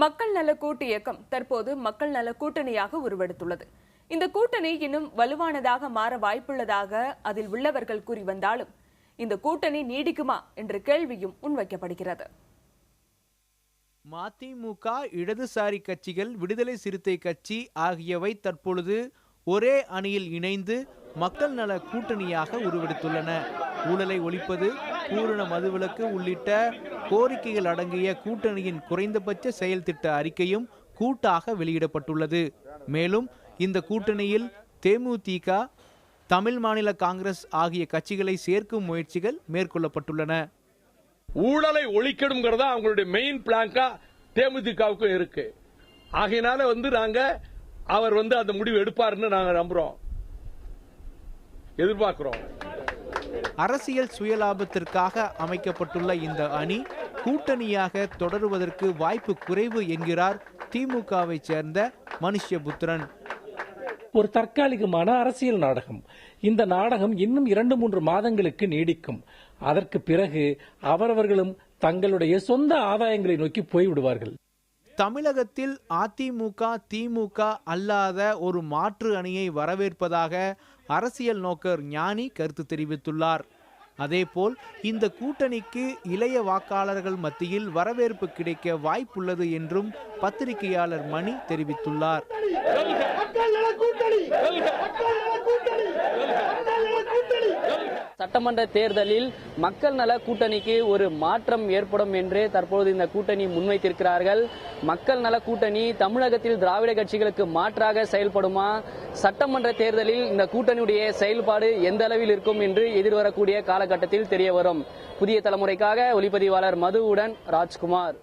மக்கள் நல கூட்டு இயக்கம் தற்போது மக்கள் நல கூட்டணியாக உருவெடுத்துள்ளது. இந்த கூட்டணி இன்னும் வலுவானதாக மாற வாய்ப்புள்ளதாக அதில் உள்ளவர்கள் கூறி வந்தாலும் இந்த கூட்டணி நீடிக்குமா என்ற கேள்வியும் முன்வைக்கப்படுகிறது. மதிமுக, இடதுசாரி கட்சிகள், விடுதலை சிறுத்தை கட்சி ஆகியவை தற்பொழுது ஒரே அணியில் இணைந்து மக்கள் நல கூட்டணியாக உருவெடுத்துள்ளன. ஊழலை ஒழிப்பது, பூரண மதுவிலக்கு உள்ளிட்ட கோரிக்கைகள் அடங்கிய கூட்டணியின் குறைந்தபட்ச செயல் திட்ட அறிக்கையும் கூட்டாக வெளியிடப்பட்டுள்ளது. மேலும் இந்த கூட்டணியில் தேமுதிக, தமிழ் மாநில காங்கிரஸ் ஆகிய கட்சிகளை சேர்க்கும் முயற்சிகள் மேற்கொள்ளப்பட்டுள்ளன. ஊழலை ஒழிக்கணுங்கிறதா அவங்களுடைய மெயின் பிளாங்கா தேமுதிகவுக்கும் இருக்கு. ஆகையினால நாங்க அவர் அந்த முடிவு எடுப்பாருன்னு நாங்க நம்புறோம், எதிர்பார்க்கிறோம். அரசியல் சுயலாபத்திற்காக அமைக்கப்பட்டுள்ள இந்த அணி கூட்டணியாக தொடருவதற்கு வாய்ப்பு குறைவு என்கிறார் திமுகவை சேர்ந்த மனுஷ்யபுத்திரன். ஒரு தற்காலிகமான அரசியல் நாடகம். இந்த நாடகம் இன்னும் 2-3 மாதங்களுக்கு நீடிக்கும். அதற்கு பிறகு அவரவர்களும் தங்களுடைய சொந்த ஆதாயங்களை நோக்கி போய்விடுவார்கள். தமிழகத்தில் அதிமுக, திமுக அல்லாத ஒரு மாற்று அணியை வரவேற்பதாக அரசியல் நோக்கர் ஞானி கருத்து தெரிவித்துள்ளார். அதேபோல் இந்த கூட்டணிக்கு இளைய வாக்காளர்கள் மத்தியில் வரவேற்பு கிடைக்க வாய்ப்புள்ளது என்றும் பத்திரிகையாளர் மணி தெரிவித்துள்ளார். சட்டமன்ற தேர்தலில் மக்கள் நல கூட்டணிக்கு ஒரு மாற்றம் ஏற்படும் என்று தற்போது இந்த கூட்டணி முன்வைத்திருக்கிறார்கள். மக்கள் நல கூட்டணி தமிழகத்தில் திராவிட கட்சிகளுக்கு மாற்றாக செயல்படுமா? சட்டமன்ற தேர்தலில் இந்த கூட்டணியுடைய செயல்பாடு எந்த அளவில் இருக்கும் என்று எதிர்வரக்கூடிய காலகட்டத்தில் தெரிய வரும். புதிய தலைமுறைக்காக ஒளிப்பதிவாளர் மதுவுடன் ராஜ்குமார்.